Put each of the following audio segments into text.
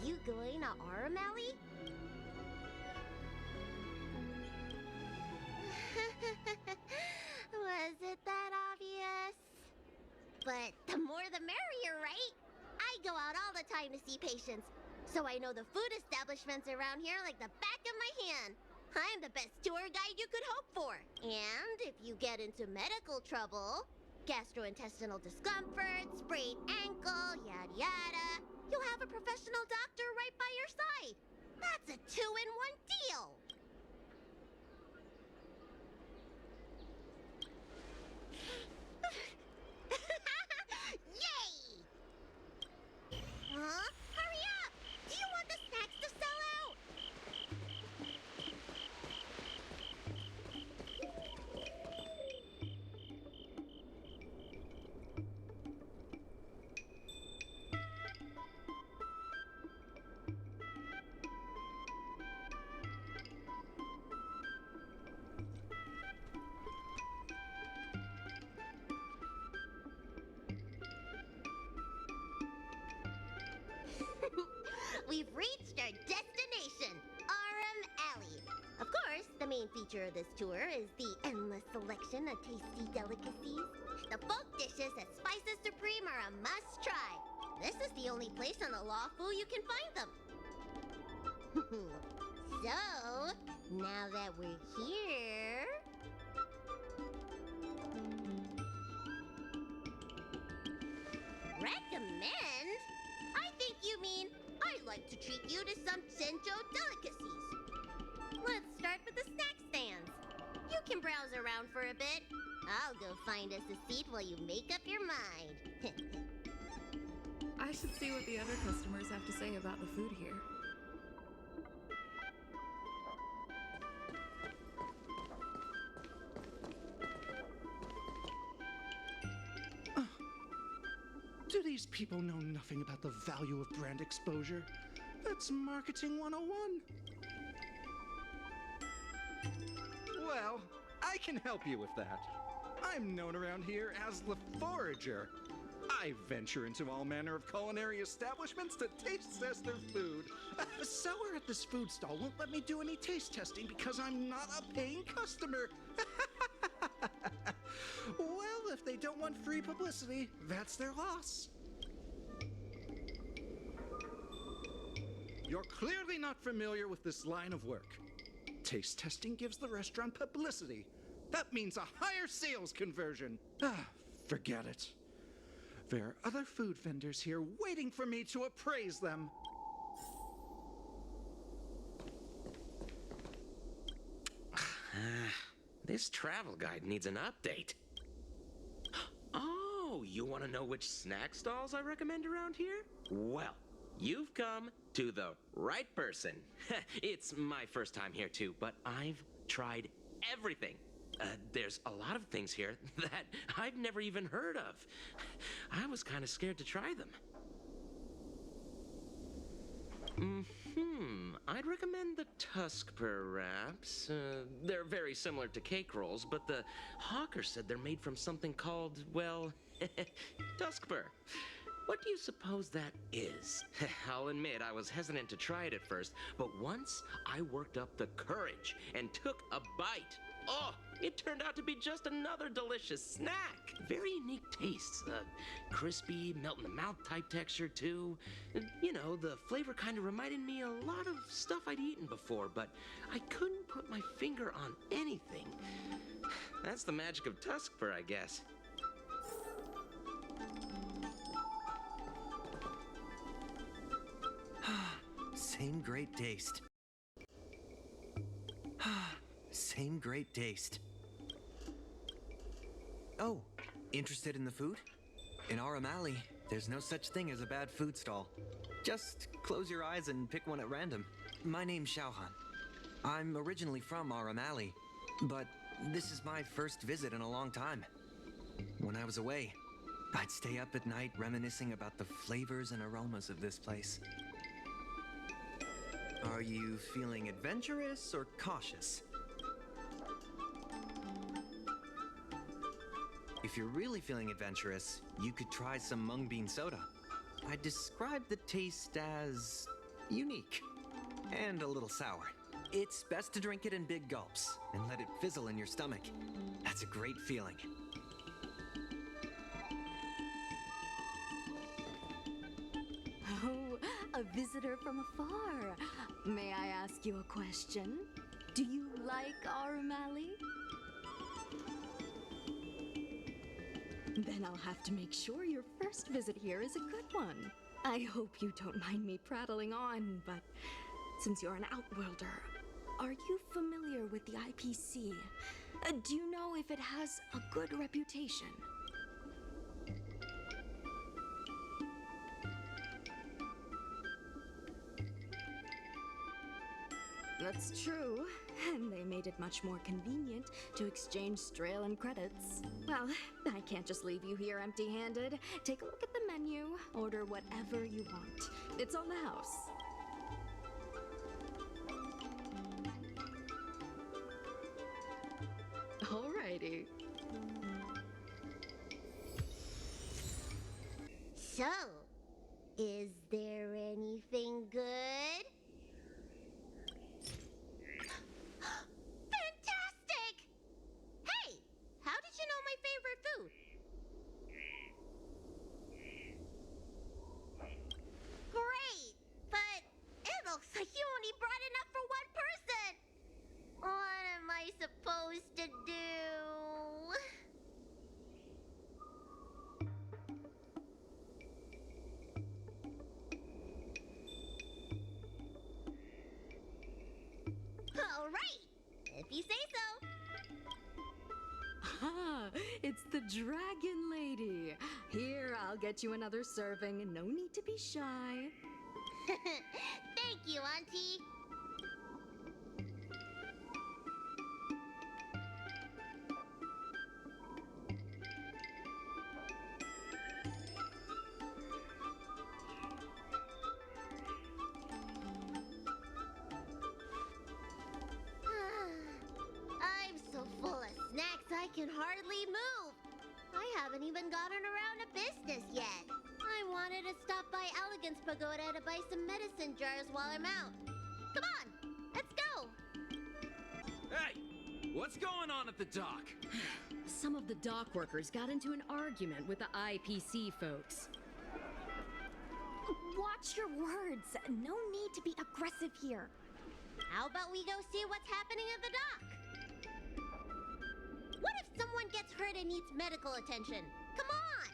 you going to Aurum Alley? Was it that obvious? But the more the merrier, right? I go out all the time to see patients, so I know the food establishments around here like the back of my hand. I'm the best tour guide you could hope for. And if you get into medical trouble, gastrointestinal discomfort, sprained ankle, yada yada, you'll have a professional doctor right by your side. That's a 2-in-1 deal. Yay! Huh? Hurry up! Do you want the snacks to sell out? We've reached our destination, Aurum Alley. Of course, the main feature of this tour is the endless selection of tasty delicacies. The folk dishes at Spices Supreme are a must-try. This is the only place on the Lawful you can find them. So, now that we're here... Recommend? I think you mean I'd like to treat you to some Senjo delicacies. Let's start with the snack stands. You can browse around for a bit. I'll go find us a seat while you make up your mind. I should see what the other customers have to say about the food here. Do these people know nothing about the value of brand exposure? That's marketing 101. Well, I can help you with that. I'm known around here as the Forager. I venture into all manner of culinary establishments to taste test their food. The seller at this food stall won't let me do any taste testing because I'm not a paying customer. Well, if they don't want free publicity, that's their loss. You're clearly not familiar with this line of work. Taste testing gives the restaurant publicity. That means a higher sales conversion. Forget it. There are other food vendors here waiting for me to appraise them. This travel guide needs an update. Oh, you want to know which snack stalls I recommend around here? Well, you've come to the right person. It's my first time here too, but I've tried everything. There's a lot of things here that I've never even heard of. I was kind of scared to try them. I'd recommend the Tuskper wraps. They're very similar to cake rolls, but the hawker said they're made from something called, well, Tuskper. What do you suppose that is? I'll admit I was hesitant to try it at first, but once I worked up the courage and took a bite, oh, it turned out to be just another delicious snack. Very unique tastes. Crispy, melt-in-the-mouth type texture, too. You know, the flavor kind of reminded me a lot of stuff I'd eaten before, but I couldn't put my finger on anything. That's the magic of Tuskper, I guess. Same great taste. Same great taste. Oh, interested in the food? In Aurum Alley, there's no such thing as a bad food stall. Just close your eyes and pick one at random. My name's Xiaohan. I'm originally from Aurum Alley, but this is my first visit in a long time. When I was away, I'd stay up at night reminiscing about the flavors and aromas of this place. Are you feeling adventurous or cautious? If you're really feeling adventurous, you could try some mung bean soda. I describe the taste as unique and a little sour. It's best to drink it in big gulps and let it fizzle in your stomach. That's a great feeling. Oh, a visitor from afar. May I ask you a question? Do you like Aurum? Then I'll have to make sure your first visit here is a good one. I hope you don't mind me prattling on, but since you're an outworlder, are you familiar with the IPC? Do you know if it has a good reputation? That's true, and they made it much more convenient to exchange Strelin credits. Well, I can't just leave you here empty-handed. Take a look at the menu, order whatever you want. It's on the house. Alrighty. So, is there anything good? Fantastic! Hey, how did you know my favorite food? Great, but it looks like you only brought enough for one person. What am I supposed to do? All right, if you say so. Ah, it's the Dragon Lady. Here, I'll get you another serving. No need to be shy. Thank you, Auntie. I'm so full of snacks I can hardly move. I haven't even gotten around to business yet. I wanted to stop by Elegance Pagoda to buy some medicine jars while I'm out. Come on, let's go. Hey, what's going on at the dock? Some of the dock workers got into an argument with the IPC folks. Watch your words. No need to be aggressive here. How about we go see what's happening at the dock? What if someone gets hurt and needs medical attention? Come on!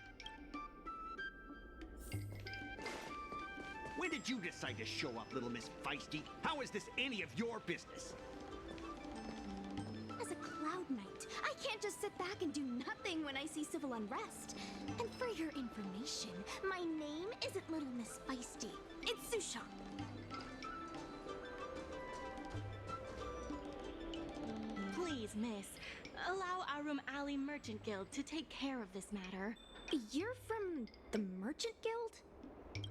When did you decide to show up, little Miss Feisty? How is this any of your business? As a Cloud Knight, I can't just sit back and do nothing when I see civil unrest. And for your information, my name isn't Little Miss Feisty. It's Susha. Please, miss, allow Aurum Alley Merchant Guild to take care of this matter. You're from the Merchant Guild?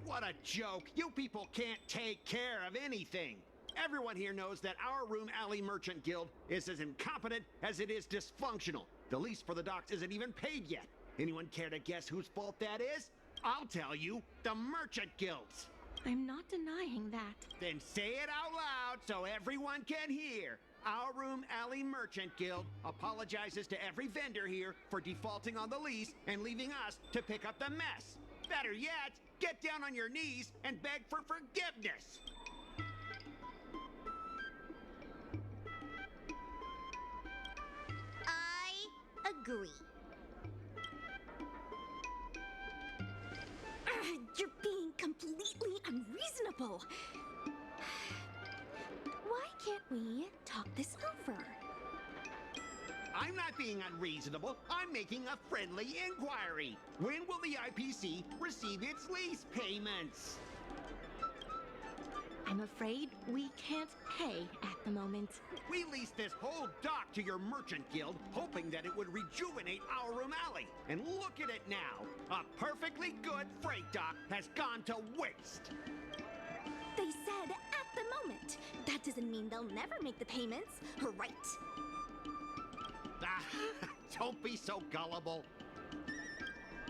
What a joke! You people can't take care of anything! Everyone here knows that our Aurum Alley Merchant Guild is as incompetent as it is dysfunctional. The lease for the docks isn't even paid yet. Anyone care to guess whose fault that is? I'll tell you, the Merchant Guild's. I'm not denying that. Then say it out loud so everyone can hear. Our Aurum Alley Merchant Guild apologizes to every vendor here for defaulting on the lease and leaving us to pick up the mess. Better yet, get down on your knees and beg for forgiveness. I agree. You're being completely unreasonable. Why can't we talk this over? I'm not being unreasonable. I'm making a friendly inquiry. When will the IPC receive its lease payments? I'm afraid we can't pay at the moment. We leased this whole dock to your merchant guild, hoping that it would rejuvenate our Aurum Alley. And look at it now. A perfectly good freight dock has gone to waste. They said at the moment. That doesn't mean they'll never make the payments, right? Ah, don't be so gullible.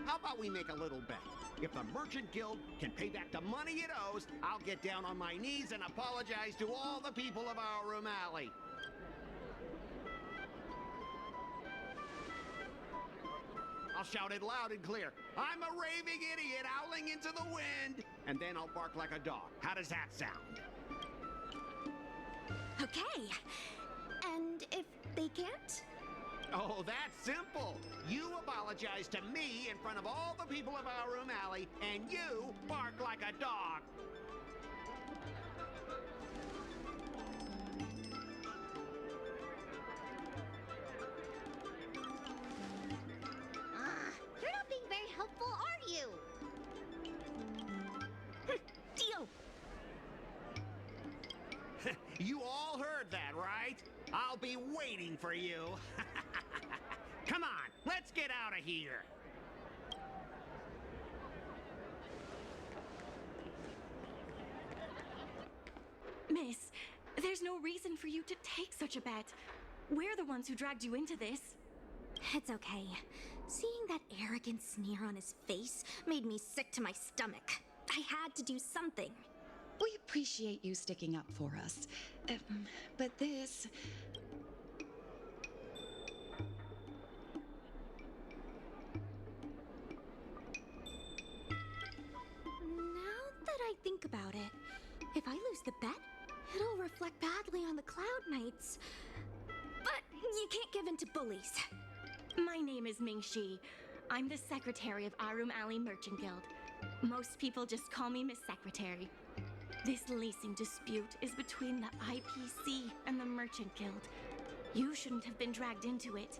How about we make a little bet? If the Merchant Guild can pay back the money it owes, I'll get down on my knees and apologize to all the people of Aurum Alley. I'll shout it loud and clear. I'm a raving idiot howling into the wind. And then I'll bark like a dog. How does that sound? Okay. And if they can't? Oh, that's simple. You apologize to me in front of all the people of Aurum Alley, and you bark like a dog. You're not being very helpful, are you? Deal. You all heard that, right? I'll be waiting for you. Come on, let's get out of here. Miss, there's no reason for you to take such a bet. We're the ones who dragged you into this. It's okay. Seeing that arrogant sneer on his face made me sick to my stomach. I had to do something. We appreciate you sticking up for us. But this... Now that I think about it, if I lose the bet, it'll reflect badly on the Cloud Knights. But you can't give in to bullies. My name is Ming-Shi. I'm the secretary of Aurum Alley Merchant Guild. Most people just call me Miss Secretary. This leasing dispute is between the IPC and the Merchant Guild. You shouldn't have been dragged into it.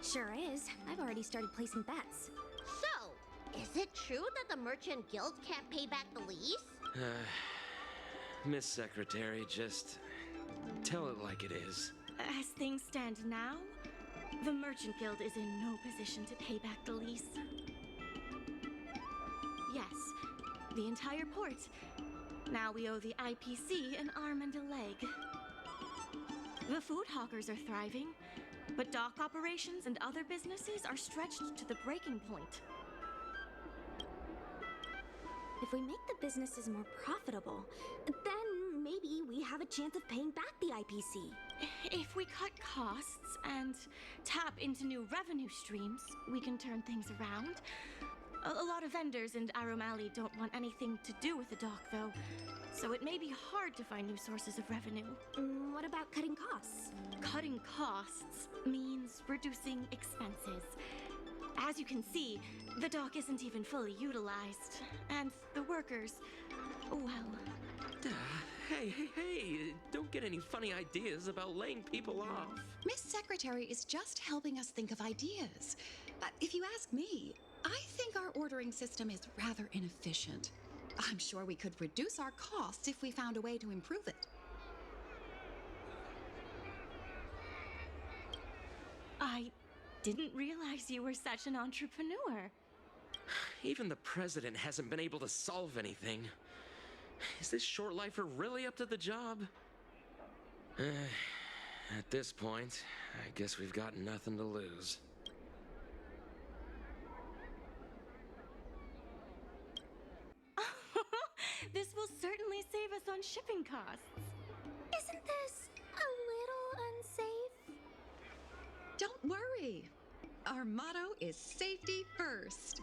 Sure is. I've already started placing bets. So, is it true that the Merchant Guild can't pay back the lease? Miss Secretary, just tell it like it is. As things stand now, the Merchant Guild is in no position to pay back the lease. Yes, the entire port. Now we owe the IPC an arm and a leg. The food hawkers are thriving, but dock operations and other businesses are stretched to the breaking point. If we make the businesses more profitable, then maybe we have a chance of paying back the IPC. If we cut costs and tap into new revenue streams, we can turn things around. A lot of vendors in Aurum Alley don't want anything to do with the dock, though, so it may be hard to find new sources of revenue. What about cutting costs? Cutting costs means reducing expenses. As you can see, the dock isn't even fully utilized, and the workers, well... Hey, don't get any funny ideas about laying people off. Miss Secretary is just helping us think of ideas. If you ask me, I think our ordering system is rather inefficient. I'm sure we could reduce our costs if we found a way to improve it. I didn't realize you were such an entrepreneur. Even the president hasn't been able to solve anything. Is this short lifer really up to the job? At this point, I guess we've got nothing to lose. This will certainly save us on shipping costs. Isn't this a little unsafe? Don't worry. Our motto is safety first.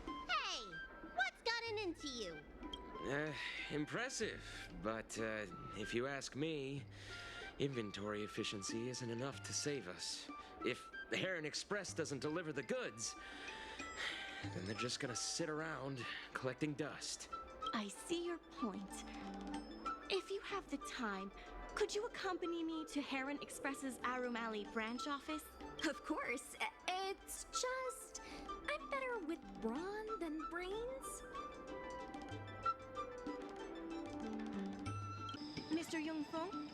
Hey, what's gotten into you? Impressive, but if you ask me, inventory efficiency isn't enough to save us. If the Heron Express doesn't deliver the goods, then they're just gonna sit around collecting dust. I see your point. If you have the time, could you accompany me to Heron Express's Aurum Alley branch office? Of course. It's just... I'm better with brawn than brains. Mr. Yongfeng?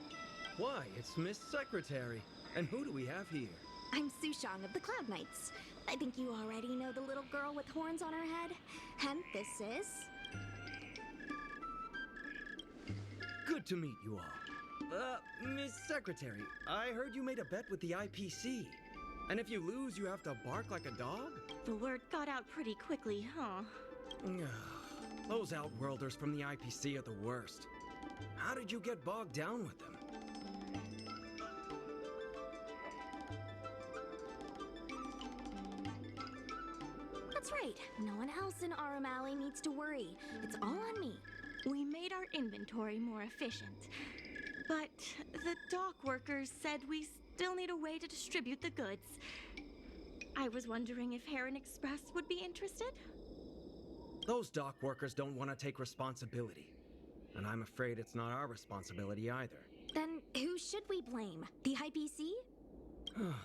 Why, it's Miss Secretary. And who do we have here? I'm Sushang of the Cloud Knights. I think you already know the little girl with horns on her head. And this is... Good to meet you all. Miss Secretary, I heard you made a bet with the IPC. And if you lose, you have to bark like a dog? The word got out pretty quickly, huh? Those Outworlders from the IPC are the worst. How did you get bogged down with them? That's right. No one else in Aurum Alley needs to worry. It's all on me. We made our inventory more efficient. But the dock workers said we still need a way to distribute the goods. I was wondering if Heron Express would be interested? Those dock workers don't want to take responsibility. And I'm afraid it's not our responsibility either. Then who should we blame? The IPC?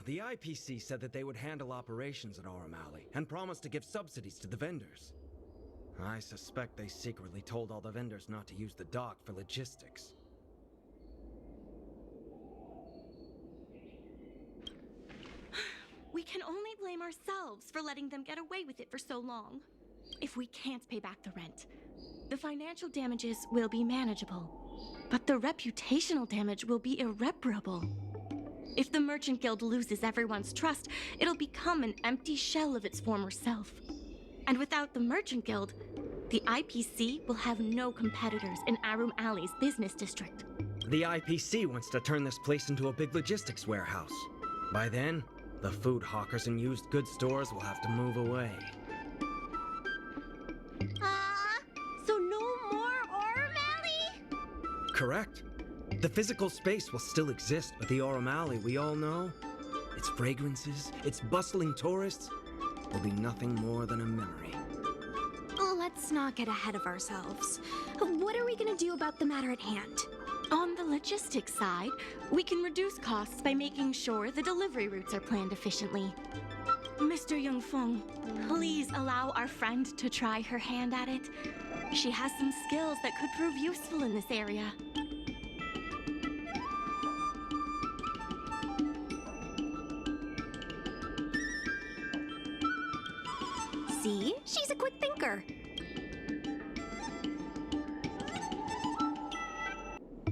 The IPC said that they would handle operations at Aurum Alley and promised to give subsidies to the vendors. I suspect they secretly told all the vendors not to use the dock for logistics. We can only blame ourselves for letting them get away with it for so long. If we can't pay back the rent, the financial damages will be manageable, but the reputational damage will be irreparable. If the Merchant Guild loses everyone's trust, it'll become an empty shell of its former self. And without the Merchant Guild, the IPC will have no competitors in Aurum Alley's business district. The IPC wants to turn this place into a big logistics warehouse. By then, the food hawkers and used goods stores will have to move away. So no more Aurum Alley? Correct. The physical space will still exist, but the Aurum Alley we all know, its fragrances, its bustling tourists, will be nothing more than a memory. Let's not get ahead of ourselves. What are we gonna do about the matter at hand? On the logistics side, we can reduce costs by making sure the delivery routes are planned efficiently. Mr. Yongfeng, please allow our friend to try her hand at it. She has some skills that could prove useful in this area. See? She's a quick thinker.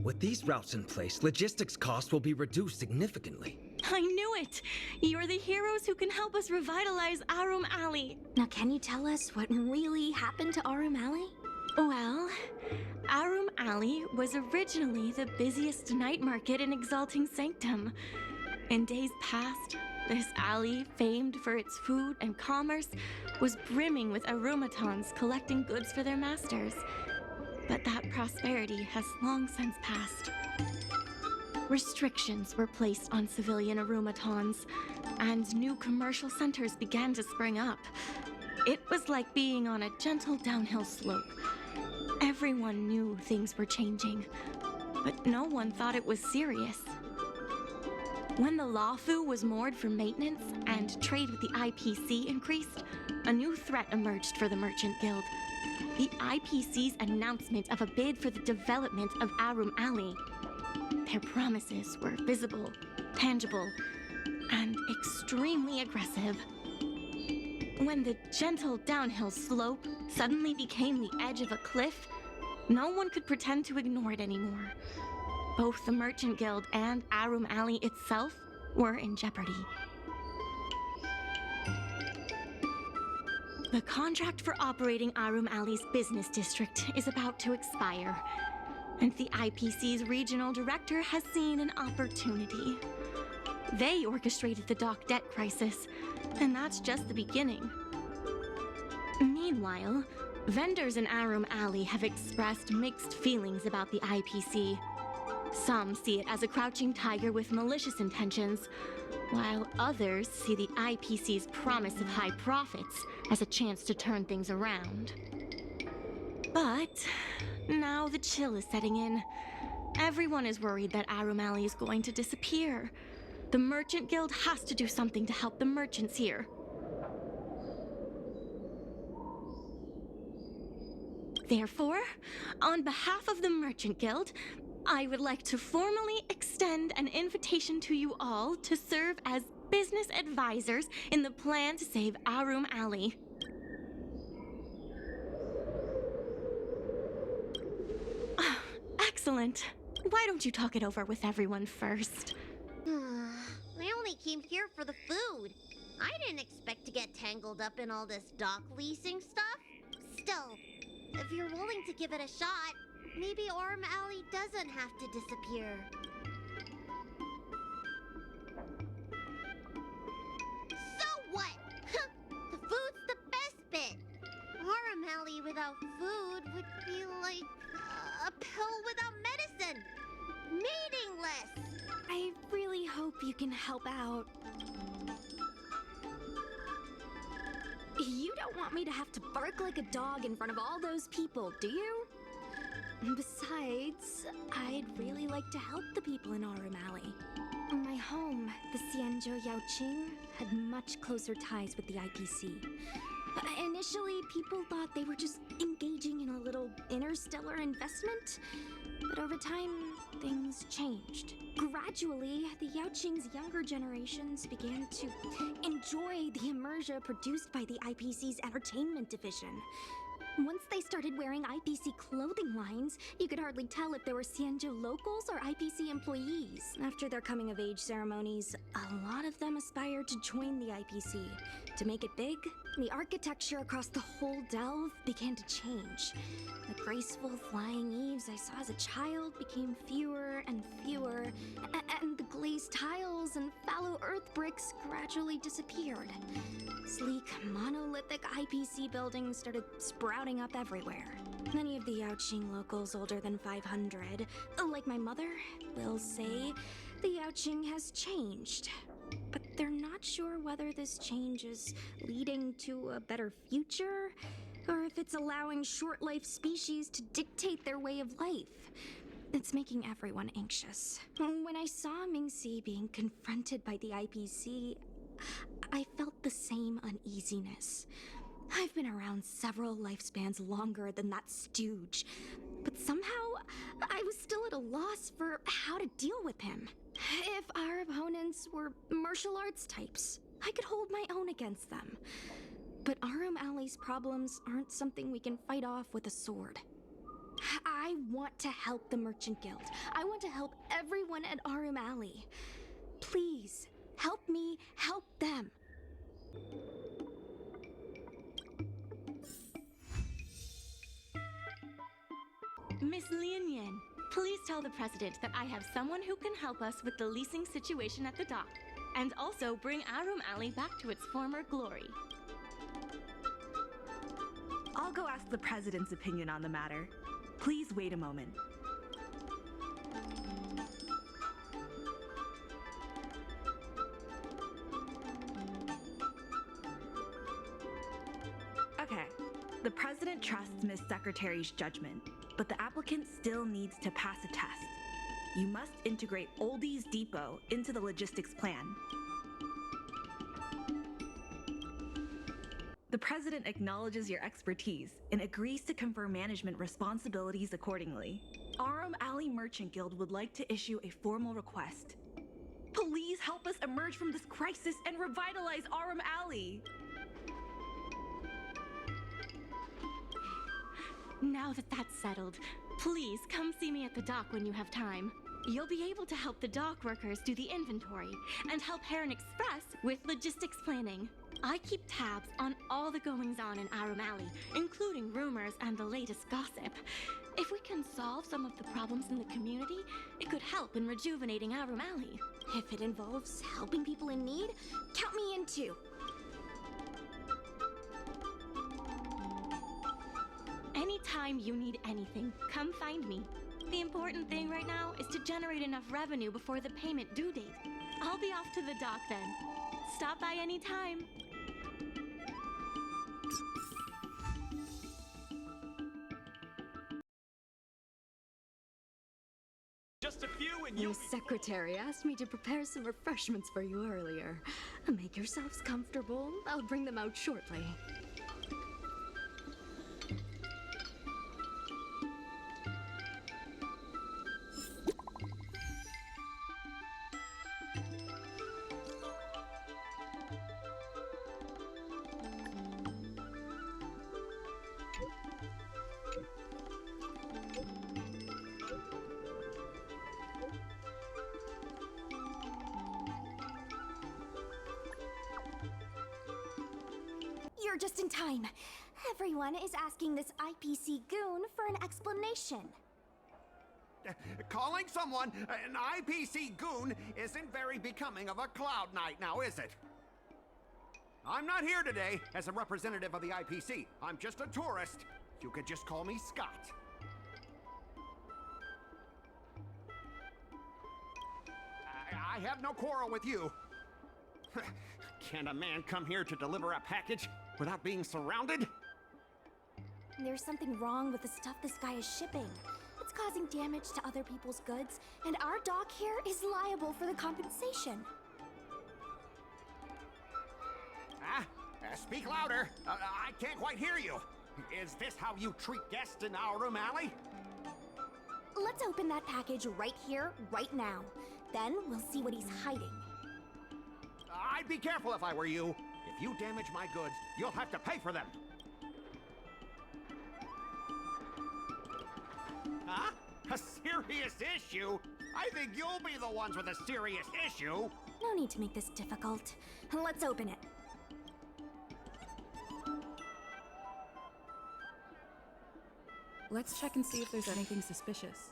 With these routes in place, logistics costs will be reduced significantly. I knew it! You're the heroes who can help us revitalize Aurum Alley. Now, can you tell us what really happened to Aurum Alley? Well, Aurum Alley was originally the busiest night market in Exalting Sanctum. In days past, this alley, famed for its food and commerce, was brimming with aromatons collecting goods for their masters. But that prosperity has long since passed. Restrictions were placed on civilian aromatons, and new commercial centers began to spring up. It was like being on a gentle downhill slope. Everyone knew things were changing, but no one thought it was serious. When the Lawfu was moored for maintenance and trade with the IPC increased, a new threat emerged for the Merchant Guild. The IPC's announcement of a bid for the development of Aurum Alley. Their promises were visible, tangible, and extremely aggressive. When the gentle downhill slope suddenly became the edge of a cliff, no one could pretend to ignore it anymore. Both the Merchant Guild and Aurum Alley itself were in jeopardy. The contract for operating Aurum Alley's business district is about to expire, and the IPC's regional director has seen an opportunity. They orchestrated the dock debt crisis, and that's just the beginning. Meanwhile, vendors in Aurum Alley have expressed mixed feelings about the IPC. Some see it as a crouching tiger with malicious intentions, while others see the IPC's promise of high profits as a chance to turn things around. But now the chill is setting in. Everyone is worried that Aurum Alley is going to disappear. The Merchant Guild has to do something to help the merchants here. Therefore, on behalf of the Merchant Guild, I would like to formally extend an invitation to you all to serve as business advisors in the plan to save Aurum Alley. Excellent. Why don't you talk it over with everyone first? I only came here for the food. I didn't expect to get tangled up in all this dock leasing stuff. Still, if you're willing to give it a shot, maybe Aurum Alley doesn't have to disappear. So what? The food's the best bit. Aurum Alley without food would be like a pill without medicine. Meaningless. I really hope you can help out. You don't want me to have to bark like a dog in front of all those people, do you? Besides, I'd really like to help the people in Aurum Alley. My home, the Xianzhou Yaoqing, had much closer ties with the IPC. Initially, people thought they were just engaging in a little interstellar investment, but over time, things changed. Gradually, the Yaoqing's younger generations began to enjoy the immersion produced by the IPC's entertainment division. Once they started wearing IPC clothing lines, you could hardly tell if they were Xianzhou locals or IPC employees. After their coming-of-age ceremonies, a lot of them aspired to join the IPC. To make it big, the architecture across the whole delve began to change. The graceful flying eaves I saw as a child became fewer and fewer, and the glazed tiles and fallow earth bricks gradually disappeared. Sleek, monolithic IPC buildings started sprouting up everywhere. Many of the Yaoqing locals older than 500, like my mother, will say the Yaoqing has changed. But they're not sure whether this change is leading to a better future, or if it's allowing short-life species to dictate their way of life. It's making everyone anxious. When I saw Mingxi being confronted by the IPC, I felt the same uneasiness. I've been around several lifespans longer than that stooge, but somehow I was still at a loss for how to deal with him. If our opponents were martial arts types, I could hold my own against them. But Aurum Alley's problems aren't something we can fight off with a sword. I want to help the Merchant Guild. I want to help everyone at Aurum Alley. Please, help me help them. Miss Lian Yan, please tell the president that I have someone who can help us with the leasing situation at the dock, and also bring Aurum Alley back to its former glory. I'll go ask the president's opinion on the matter. Please wait a moment. Okay, the president trusts Miss Secretary's judgment, but the applicant still needs to pass a test. You must integrate Oldie's Depot into the logistics plan. The president acknowledges your expertise and agrees to confer management responsibilities accordingly. Aurum Alley Merchant Guild would like to issue a formal request. Please help us emerge from this crisis and revitalize Aurum Alley! Now that that's settled, please come see me at the dock when you have time. You'll be able to help the dock workers do the inventory and help Heron Express with logistics planning. I keep tabs on all the goings-on in Aurum Alley, including rumors and the latest gossip. If we can solve some of the problems in the community, it could help in rejuvenating Aurum Alley. If it involves helping people in need, count me in too. Anytime you need anything, come find me. The important thing right now is to generate enough revenue before the payment due date. I'll be off to the dock then. Stop by anytime. Just a few and Your you'll secretary asked me to prepare some refreshments for you earlier. Make yourselves comfortable. I'll bring them out shortly. You're just in time. Everyone is asking this IPC goon for an explanation. Calling someone an IPC goon isn't very becoming of a Cloud Knight now, is it? I'm not here today as a representative of the IPC. I'm just a tourist. You could just call me Scott. I have no quarrel with you. Can a man come here to deliver a package without being surrounded? There's something wrong with the stuff this guy is shipping. It's causing damage to other people's goods, and our dock here is liable for the compensation. Speak louder. I can't quite hear you. Is this how you treat guests in Aurum Alley? Let's open that package right here, right now. Then we'll see what he's hiding. I'd be careful if I were you. If you damage my goods, you'll have to pay for them. Huh? A serious issue? I think you'll be the ones with a serious issue. No need to make this difficult. Let's open it. Let's check and see if there's anything suspicious.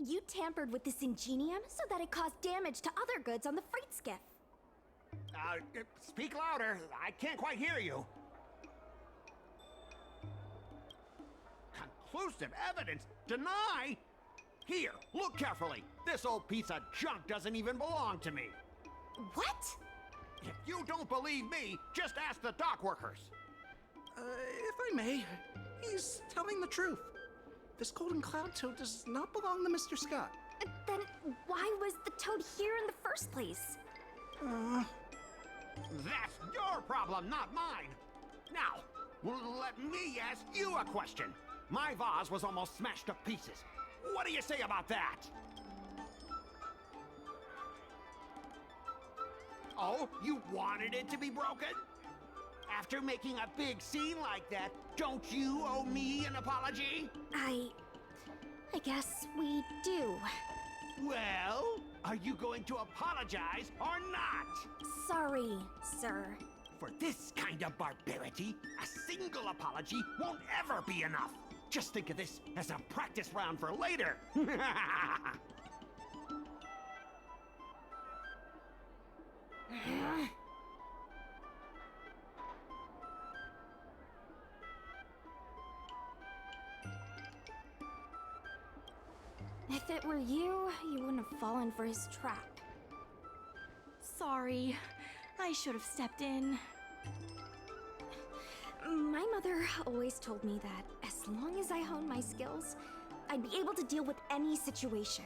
You tampered with this ingenium so that it caused damage to other goods on the freight skiff. Speak louder. I can't quite hear you. Conclusive evidence? Deny? Here, look carefully. This old piece of junk doesn't even belong to me. What? If you don't believe me, just ask the dock workers. If I may, he's telling the truth. This golden cloud toad does not belong to Mr. Scott. Then why was the toad here in the first place? That's your problem, not mine. Now, let me ask you a question. My vase was almost smashed to pieces. What do you say about that? Oh, you wanted it to be broken? After making a big scene like that, don't you owe me an apology? I guess we do. Well, are you going to apologize or not? Sorry, sir. For this kind of barbarity, a single apology won't ever be enough. Just think of this as a practice round for later. If it were you, you wouldn't have fallen for his trap. Sorry. I should have stepped in. My mother always told me that as long as I honed my skills, I'd be able to deal with any situation.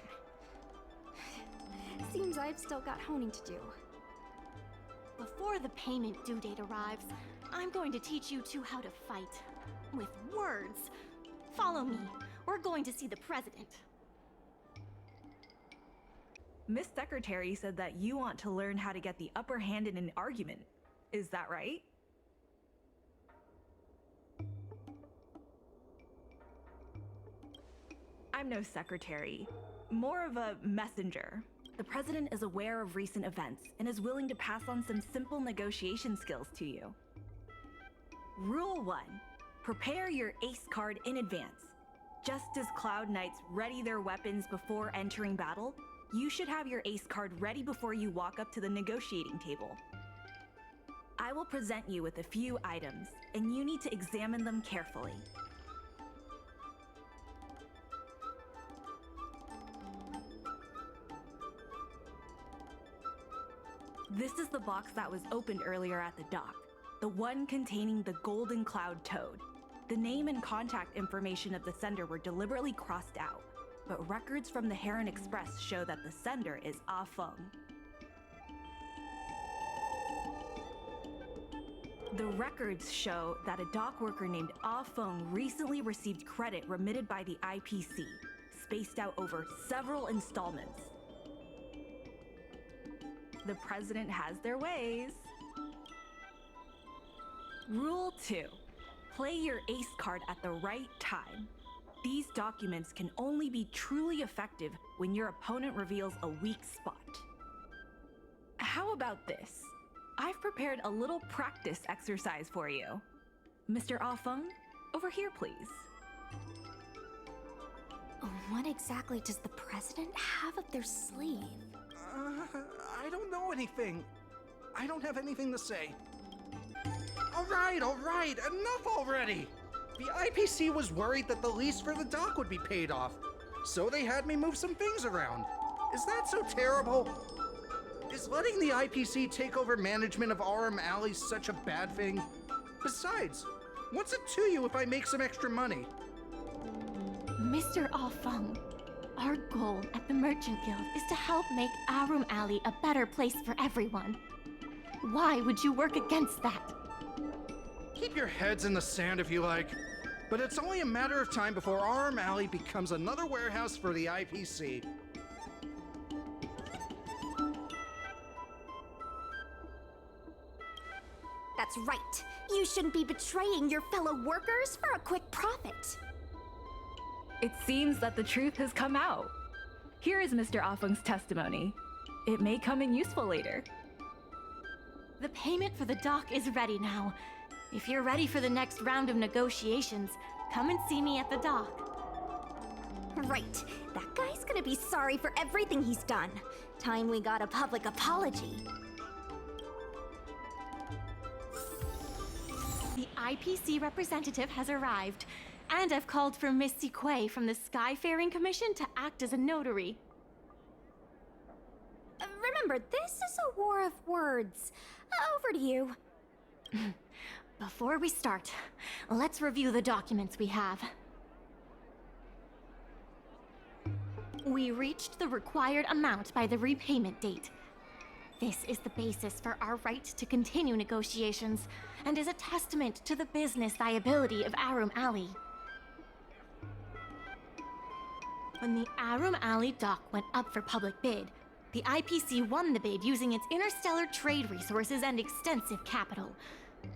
Seems I've still got honing to do. Before the payment due date arrives, I'm going to teach you two how to fight. With words. Follow me. We're going to see the president. Miss Secretary said that you want to learn how to get the upper hand in an argument. Is that right? I'm no secretary, more of a messenger. The president is aware of recent events and is willing to pass on some simple negotiation skills to you. Rule 1. Prepare your ace card in advance. Just as Cloud Knights ready their weapons before entering battle, you should have your ace card ready before you walk up to the negotiating table. I will present you with a few items, and you need to examine them carefully. This is the box that was opened earlier at the dock, the one containing the Golden Cloud Toad. The name and contact information of the sender were deliberately crossed out, but records from the Heron Express show that the sender is Ah Feng. The records show that a dock worker named Aurum recently received credit remitted by the IPC, spaced out over several installments. The president has their ways. Rule 2. Play your ace card at the right time. These documents can only be truly effective when your opponent reveals a weak spot. How about this? I've prepared a little practice exercise for you. Mr. Aurum, over here, please. What exactly does the president have up their sleeve? I don't know anything. I don't have anything to say. All right, enough already! The IPC was worried that the lease for the dock would be paid off, so they had me move some things around. Is that so terrible? Is letting the IPC take over management of Aurum Alley such a bad thing? Besides, what's it to you if I make some extra money? Mr. Aurum, our goal at the Merchant Guild is to help make Aurum Alley a better place for everyone. Why would you work against that? Keep your heads in the sand if you like, but it's only a matter of time before Aurum Alley becomes another warehouse for the IPC. That's right. You shouldn't be betraying your fellow workers for a quick profit. It seems that the truth has come out. Here is Mr. Aurum's testimony. It may come in useful later. The payment for the dock is ready now. If you're ready for the next round of negotiations, come and see me at the dock. Right. That guy's gonna be sorry for everything he's done. Time we got a public apology. The IPC representative has arrived, and I've called for Miss Sequay from the Skyfaring Commission to act as a notary. Remember, this is a war of words. Over to you. Before we start, let's review the documents we have. We reached the required amount by the repayment date. This is the basis for our right to continue negotiations, and is a testament to the business viability of Aurum Alley. When the Aurum Alley dock went up for public bid, the IPC won the bid using its interstellar trade resources and extensive capital.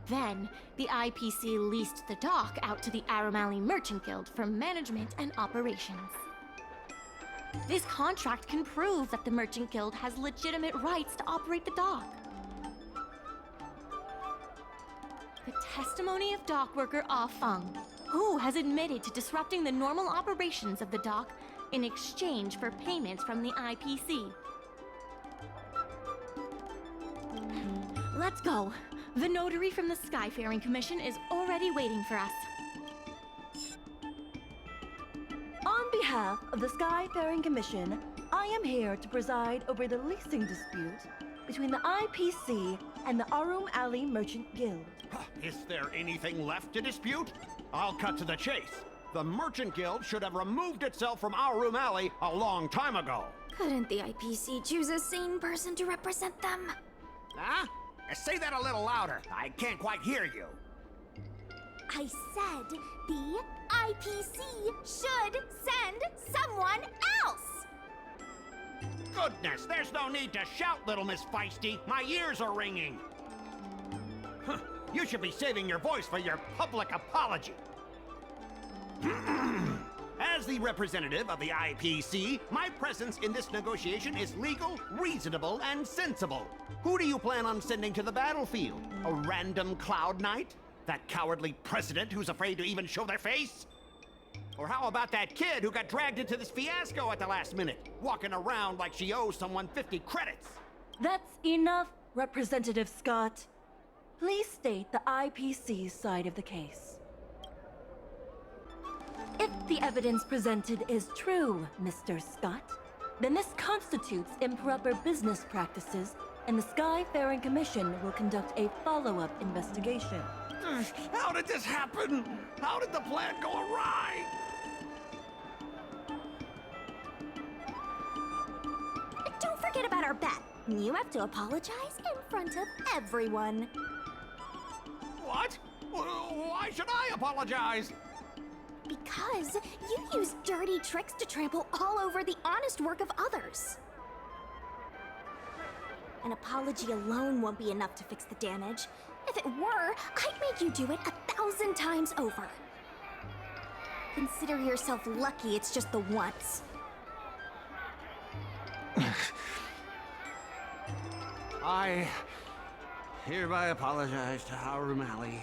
Then, the IPC leased the dock out to the Aurum Alley Merchant Guild for management and operations. This contract can prove that the Merchant Guild has legitimate rights to operate the dock. The testimony of dock worker Ah Feng, who has admitted to disrupting the normal operations of the dock in exchange for payments from the IPC. Let's go. The notary from the Skyfaring Commission is already waiting for us. On behalf of the Skyfaring Commission, I am here to preside over the leasing dispute between the IPC and the Aurum Alley Merchant Guild. Is there anything left to dispute? I'll cut to the chase. The Merchant Guild should have removed itself from Aurum Alley a long time ago. Couldn't the IPC choose a sane person to represent them? Huh? Say that a little louder. I can't quite hear you. I said the IPC should send someone else! Goodness, there's no need to shout, little Miss Feisty. My ears are ringing. You should be saving your voice for your public apology. As the representative of the IPC, my presence in this negotiation is legal, reasonable, and sensible. Who do you plan on sending to the battlefield? A random Cloud Knight? That cowardly president who's afraid to even show their face? Or how about that kid who got dragged into this fiasco at the last minute, walking around like she owes someone 50 credits? That's enough, Representative Scott. Please state the IPC's side of the case. If the evidence presented is true, Mr. Scott, then this constitutes improper business practices, and the Skyfaring Commission will conduct a follow-up investigation. How did this happen? How did the plan go awry? Don't forget about our bet. You have to apologize in front of everyone. What? Why should I apologize? Because you use dirty tricks to trample all over the honest work of others. An apology alone won't be enough to fix the damage. If it were, I'd make you do it 1,000 times over. Consider yourself lucky it's just the once. I hereby apologize to Aurum Alley.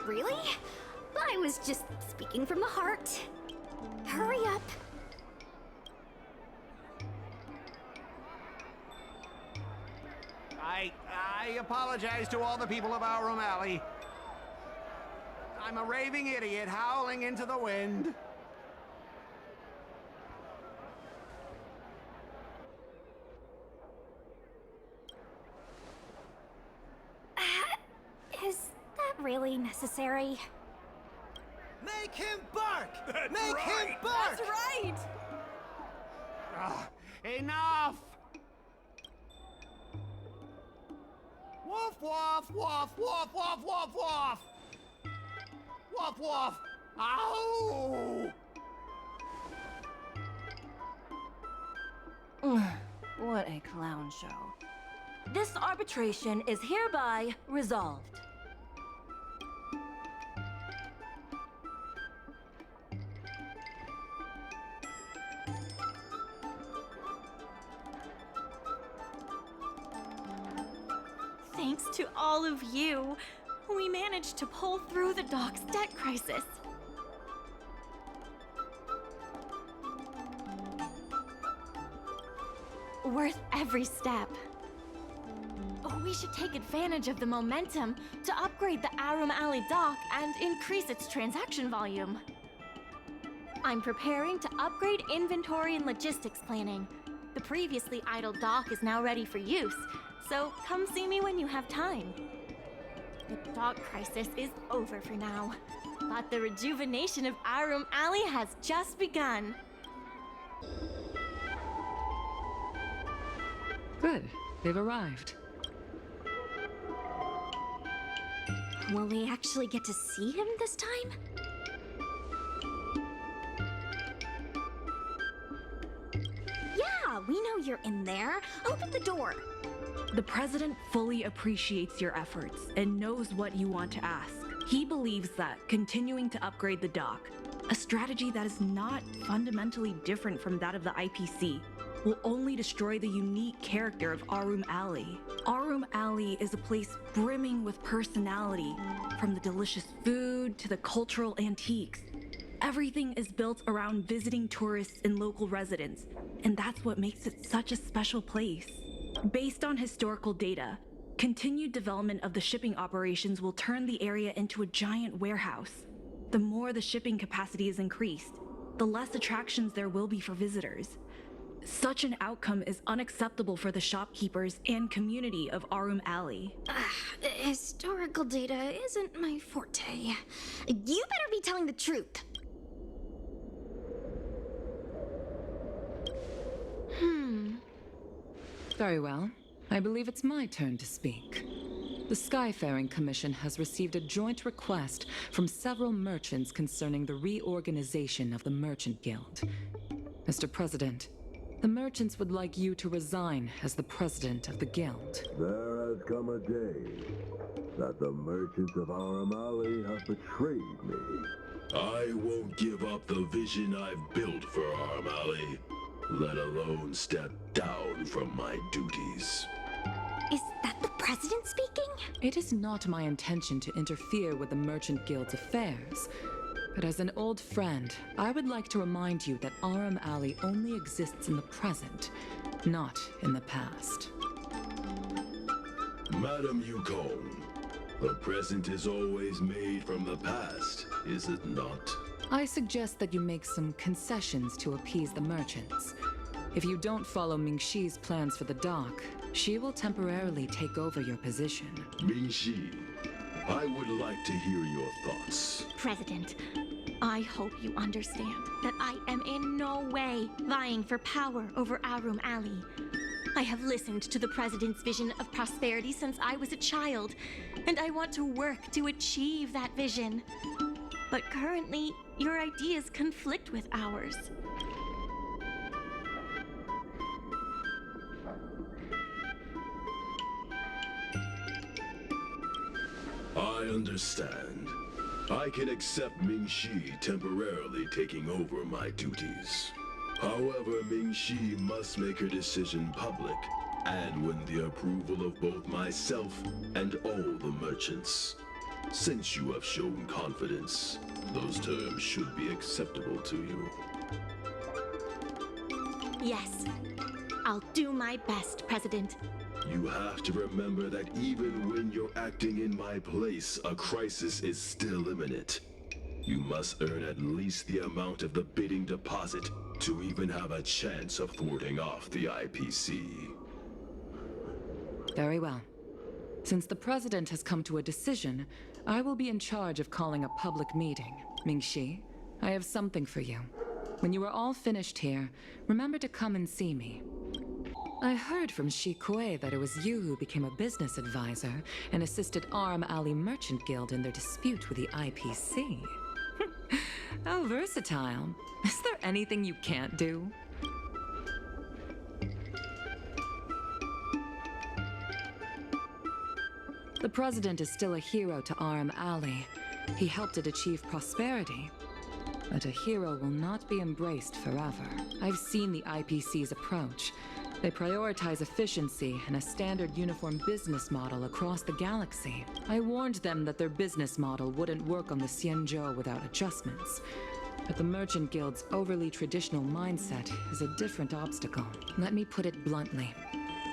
Really? I was just speaking from the heart. Hurry up. I apologize to all the people of Aurum Alley. I'm a raving idiot howling into the wind. Is that really necessary? Make him bark! That's Make right. him bark! That's right! Enough! Woof, woof, woof, woof, woof, woof, woof! Woof, woof! Ow! What a clown show. This arbitration is hereby resolved. Thanks to all of you, we managed to pull through the dock's debt crisis. Worth every step. We should take advantage of the momentum to upgrade the Aurum Alley dock and increase its transaction volume. I'm preparing to upgrade inventory and logistics planning. The previously idle dock is now ready for use, so come see me when you have time. The dock crisis is over for now, but the rejuvenation of Aurum Alley has just begun. Good. They've arrived. Will we actually get to see him this time? Yeah, we know you're in there. Open the door. The president fully appreciates your efforts and knows what you want to ask. He believes that continuing to upgrade the dock, a strategy that is not fundamentally different from that of the IPC, will only destroy the unique character of Aurum Alley. Aurum Alley is a place brimming with personality, from the delicious food to the cultural antiques. Everything is built around visiting tourists and local residents, and that's what makes it such a special place. Based on historical data, continued development of the shipping operations will turn the area into a giant warehouse. The more the shipping capacity is increased, the less attractions there will be for visitors. Such an outcome is unacceptable for the shopkeepers and community of Aurum Alley. Historical data isn't my forte. You better be telling the truth. Very well. I believe it's my turn to speak. The Skyfaring Commission has received a joint request from several merchants concerning the reorganization of the Merchant Guild. Mr. President, the merchants would like you to resign as the president of the guild. There has come a day that the merchants of Aurum Alley have betrayed me. I won't give up the vision I've built for Aurum Alley, let alone step down from my duties. Is that the president speaking? It is not my intention to interfere with the Merchant Guild's affairs. But as an old friend, I would like to remind you that Aurum Alley only exists in the present, not in the past. Madam Yukong, the present is always made from the past, is it not? I suggest that you make some concessions to appease the merchants. If you don't follow Mingxi's plans for the dock, she will temporarily take over your position. Mingxi, I would like to hear your thoughts. President, I hope you understand that I am in no way vying for power over Aurum Alley. I have listened to the President's vision of prosperity since I was a child, and I want to work to achieve that vision. But currently, your ideas conflict with ours. I understand. I can accept Ming-Shi temporarily taking over my duties. However, Ming-Shi must make her decision public and win the approval of both myself and all the merchants. Since you have shown confidence, those terms should be acceptable to you. Yes, I'll do my best, President. You have to remember that even when you're acting in my place, a crisis is still imminent. You must earn at least the amount of the bidding deposit to even have a chance of thwarting off the IPC. Very well. Since the President has come to a decision, I will be in charge of calling a public meeting. Ming-Shi, I have something for you. When you are all finished here, remember to come and see me. I heard from Shi Kuei that it was you who became a business advisor and assisted Aurum Alley Merchant Guild in their dispute with the IPC. How versatile. Is there anything you can't do? The President is still a hero to Aurum Alley. He helped it achieve prosperity. But a hero will not be embraced forever. I've seen the IPC's approach. They prioritize efficiency and a standard uniform business model across the galaxy. I warned them that their business model wouldn't work on the Xianzhou without adjustments. But the Merchant Guild's overly traditional mindset is a different obstacle. Let me put it bluntly.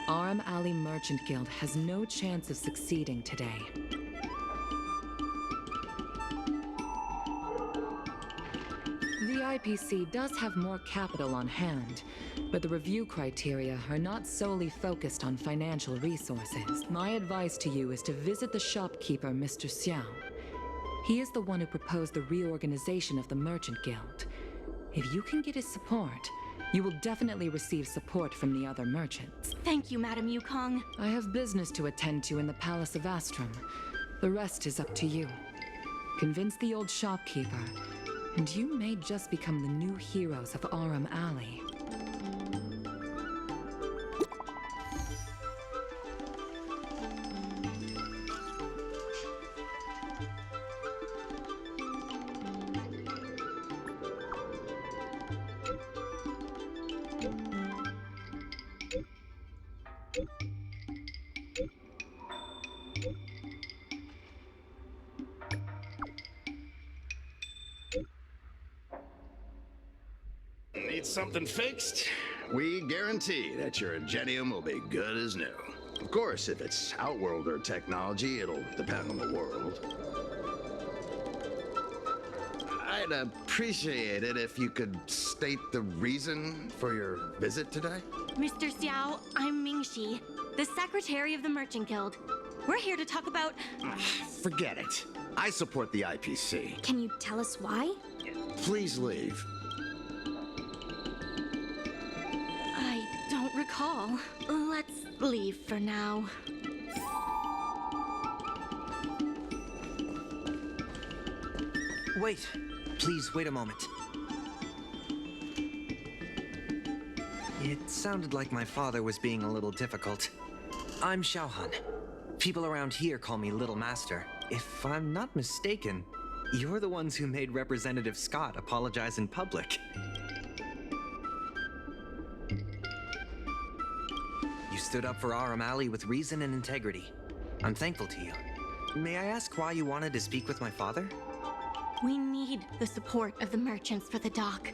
Aurum Alley Merchant Guild has no chance of succeeding today. The IPC does have more capital on hand, but the review criteria are not solely focused on financial resources. My advice to you is to visit the shopkeeper, Mr. Xiao. He is the one who proposed the reorganization of the Merchant Guild. If you can get his support, you will definitely receive support from the other merchants. Thank you, Madam Yukong. I have business to attend to in the Palace of Astrum. The rest is up to you. Convince the old shopkeeper, and you may just become the new heroes of Aurum Alley. Need something fixed? We guarantee that your Ingenium will be good as new. Of course, if it's Outworlder technology, it'll depend on the world. I'd appreciate it if you could state the reason for your visit today. Mr. Xiao, I'm Ming-Shi, the Secretary of the Merchant Guild. We're here to talk about... Forget it. I support the IPC. Can you tell us why? Please leave. I don't recall. Let's leave for now. Wait. Please wait a moment. It sounded like my father was being a little difficult. I'm Xiaohan. People around here call me Little Master. If I'm not mistaken, you're the ones who made Representative Scott apologize in public. You stood up for Aurum Alley with reason and integrity. I'm thankful to you. May I ask why you wanted to speak with my father? We need the support of the merchants for the dock.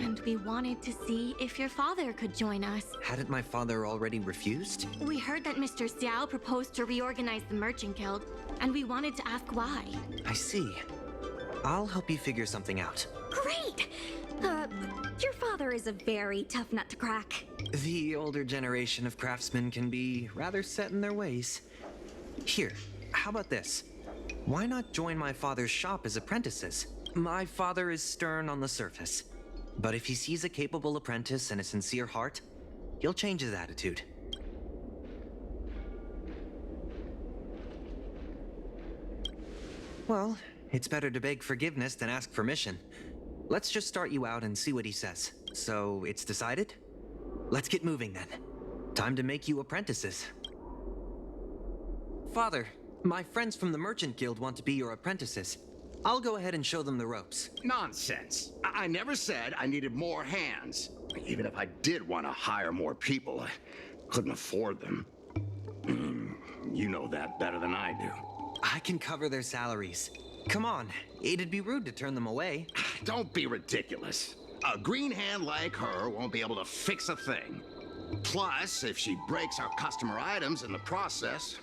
And we wanted to see if your father could join us. Hadn't my father already refused? We heard that Mr. Xiao proposed to reorganize the Merchant Guild, and we wanted to ask why. I see. I'll help you figure something out. Great! Your father is a very tough nut to crack. The older generation of craftsmen can be rather set in their ways. Here, how about this? Why not join my father's shop as apprentices? My father is stern on the surface, but if he sees a capable apprentice and a sincere heart, he'll change his attitude. Well, it's better to beg forgiveness than ask permission. Let's just start you out and see what he says. So, it's decided? Let's get moving then. Time to make you apprentices. Father, my friends from the Merchant Guild want to be your apprentices. I'll go ahead and show them the ropes. Nonsense. I never said I needed more hands. Even if I did want to hire more people, I couldn't afford them. You know that better than I do. I can cover their salaries. Come on, it'd be rude to turn them away. Don't be ridiculous. A green hand like her won't be able to fix a thing. Plus, if she breaks our customer items in the process,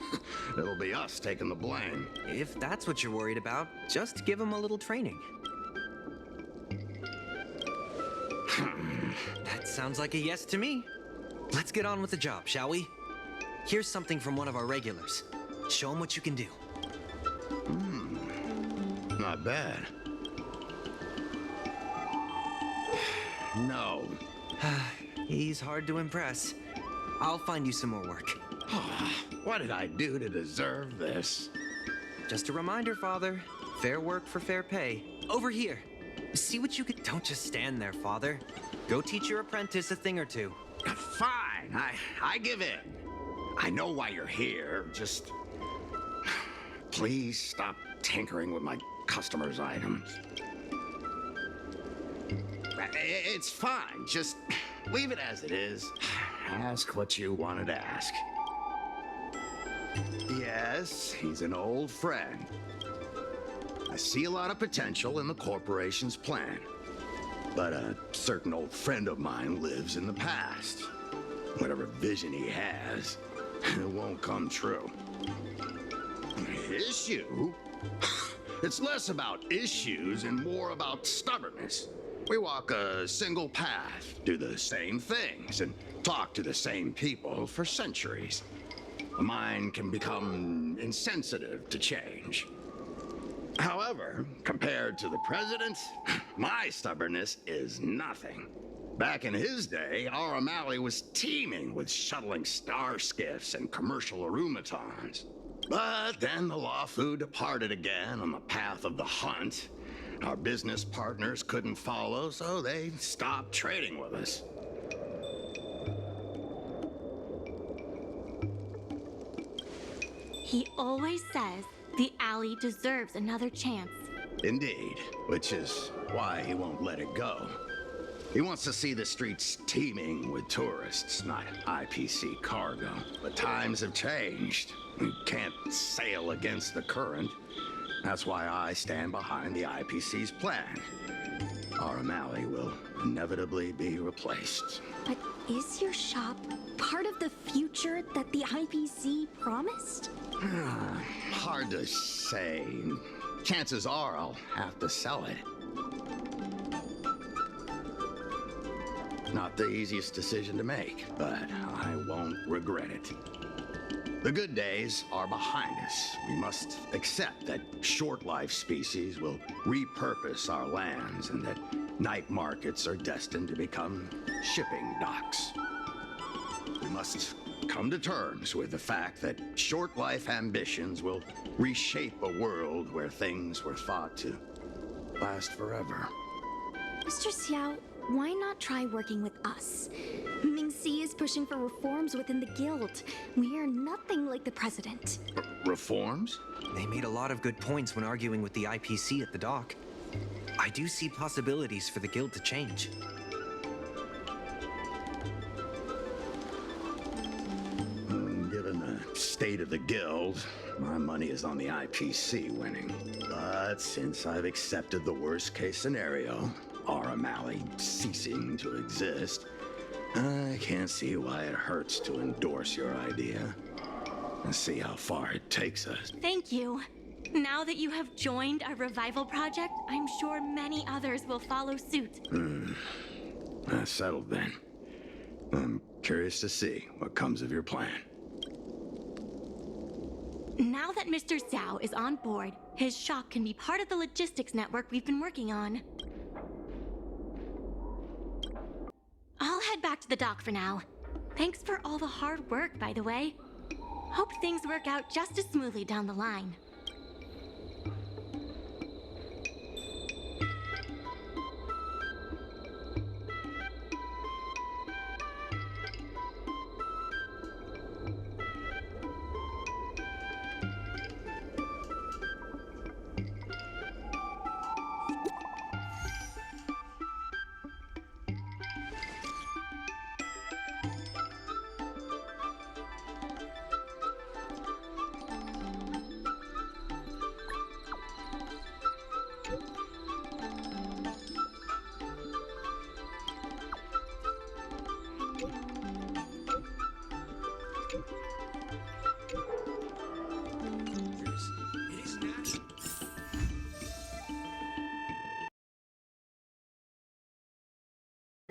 it'll be us taking the blame. If that's what you're worried about, just give them a little training. That sounds like a yes to me. Let's get on with the job, shall we? Here's something from one of our regulars. Show them what you can do. Not bad. No. He's hard to impress. I'll find you some more work. What did I do to deserve this? Just a reminder, Father. Fair work for fair pay. Over here. See what you can... Don't just stand there, Father. Go teach your apprentice a thing or two. Fine. I give in. I know why you're here. Just... Please stop tinkering with my customers' items. It's fine. Just leave it as it is. Ask what you wanted to ask. Yes, he's an old friend. I see a lot of potential in the corporation's plan. But a certain old friend of mine lives in the past. Whatever vision he has, it won't come true. Issue? It's less about issues and more about stubbornness. We walk a single path, do the same things, and talk to the same people for centuries. The mind can become insensitive to change. However, compared to the president, my stubbornness is nothing. Back in his day, Aurum was teeming with shuttling star skiffs and commercial automatons. But then the Lawfu departed again on the path of the hunt. Our business partners couldn't follow, so they stopped trading with us. He always says the alley deserves another chance. Indeed, which is why he won't let it go. He wants to see the streets teeming with tourists, not IPC cargo. But times have changed. We can't sail against the current. That's why I stand behind the IPC's plan. Aurum will inevitably be replaced. But is your shop part of the future that the IPC promised? Hard to say. Chances are I'll have to sell it. Not the easiest decision to make, but I won't regret it. The good days are behind us. We must accept that short-life species will repurpose our lands and that night markets are destined to become shipping docks. We must come to terms with the fact that short-life ambitions will reshape a world where things were thought to last forever. Mr. Xiao, why not try working with us? Mingxi is pushing for reforms within the guild. We are nothing like the president. Reforms? They made a lot of good points when arguing with the IPC at the dock. I do see possibilities for the guild to change. Given the state of the guild, my money is on the IPC winning. But since I've accepted the worst-case scenario, Aurum ceasing to exist, I can't see why it hurts to endorse your idea and see how far it takes us. Thank you. Now that you have joined our revival project, I'm sure many others will follow suit. That's settled then. I'm curious to see what comes of your plan. Now that Mr. Zhao is on board, his shop can be part of the logistics network we've been working on. I'll head back to the dock for now. Thanks for all the hard work, by the way. Hope things work out just as smoothly down the line.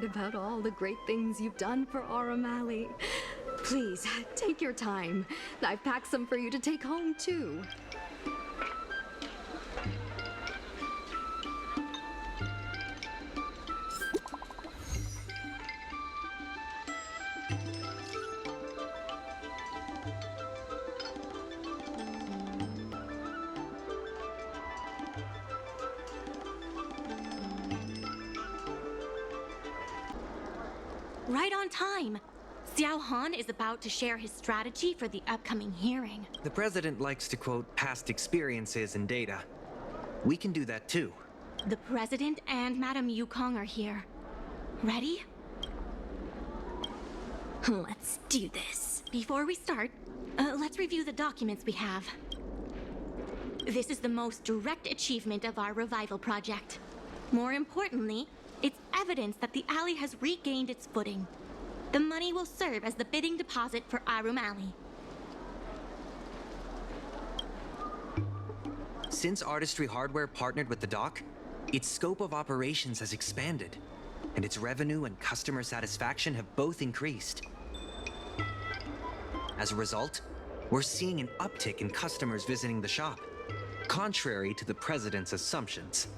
About all the great things you've done for Aurum Alley. Please, take your time. I've packed some for you to take home, too. Right on time. Xiao Han is about to share his strategy for the upcoming hearing. The president likes to quote past experiences and data. We can do that too. The president and Madame Yukong are here. Ready? Let's do this. Before we start, let's review the documents we have. This is the most direct achievement of our revival project. More importantly, it's evidence that the alley has regained its footing. The money will serve as the bidding deposit for Aurum Alley. Since Artistry Hardware partnered with the dock, its scope of operations has expanded, and its revenue and customer satisfaction have both increased. As a result, we're seeing an uptick in customers visiting the shop, contrary to the president's assumptions.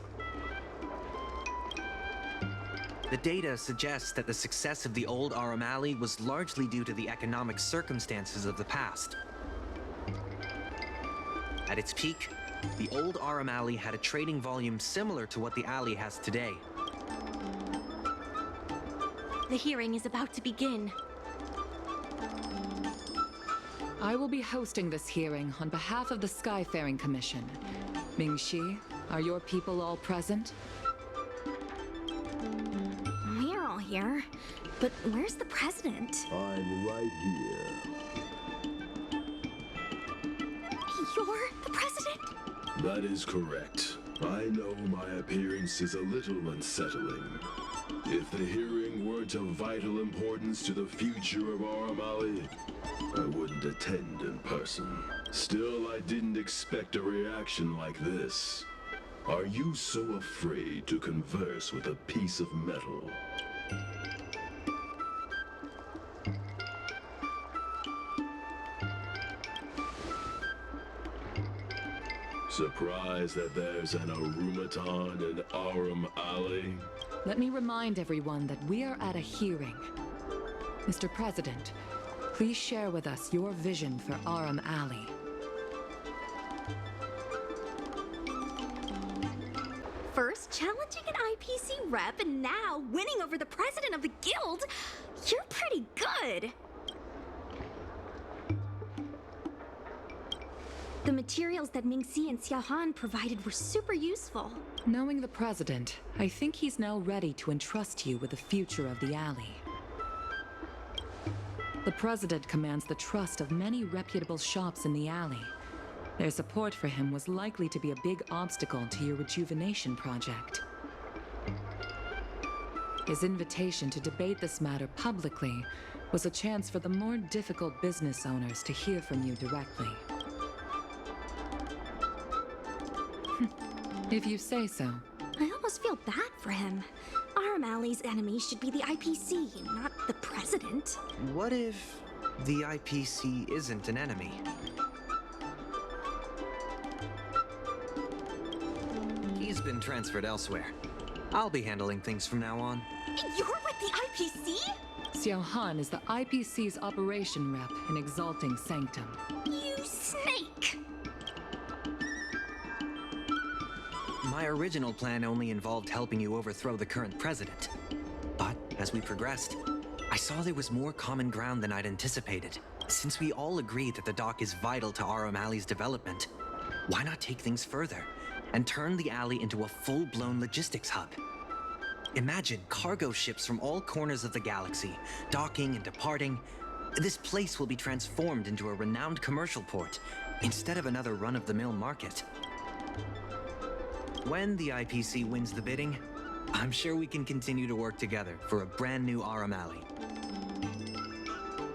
The data suggests that the success of the old Aurum Alley was largely due to the economic circumstances of the past. At its peak, the old Aurum Alley had a trading volume similar to what the alley has today. The hearing is about to begin. I will be hosting this hearing on behalf of the Skyfaring Commission. Ming-Shi, are your people all present? We're all here, but where's the president? I'm right here. You're the president? That is correct. I know my appearance is a little unsettling. If the hearing weren't of vital importance to the future of Aurum Alley, I wouldn't attend in person. Still, I didn't expect a reaction like this. Are you so afraid to converse with a piece of metal? Surprised that there's an Aurumaton in Aurum Alley? Let me remind everyone that we are at a hearing. Mr. President, please share with us your vision for Aurum Alley. First challenging an IPC rep and now winning over the president of the guild. You're pretty good. The materials that Ming-Si and Xiao Han provided were super useful. Knowing the president, I think he's now ready to entrust you with the future of the alley. The president commands the trust of many reputable shops in the alley. Their support for him was likely to be a big obstacle to your rejuvenation project. His invitation to debate this matter publicly was a chance for the more difficult business owners to hear from you directly. If you say so. I almost feel bad for him. Aurum Alley's enemy should be the IPC, not the president. What if the IPC isn't an enemy? been transferred elsewhere. I'll be handling things from now on. You're with the IPC? Xiao Han is the IPC's operation rep in Exalting Sanctum. You snake! My original plan only involved helping you overthrow the current president. But as we progressed, I saw there was more common ground than I'd anticipated. Since we all agree that the dock is vital to Aurum Alley's development, why not take things further and turn the alley into a full-blown logistics hub? Imagine cargo ships from all corners of the galaxy, docking and departing. This place will be transformed into a renowned commercial port, instead of another run-of-the-mill market. When the IPC wins the bidding, I'm sure we can continue to work together for a brand new Aurum Alley.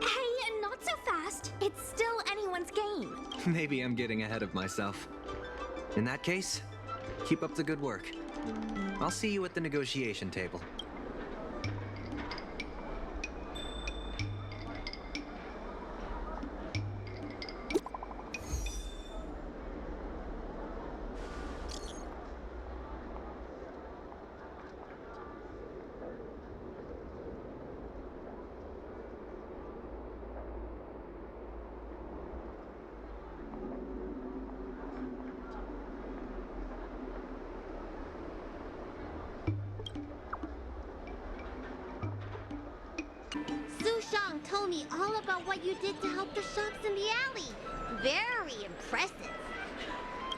Hey, not so fast. It's still anyone's game. Maybe I'm getting ahead of myself. In that case, keep up the good work. I'll see you at the negotiation table. Shang told me all about what you did to help the shops in the alley. Very impressive.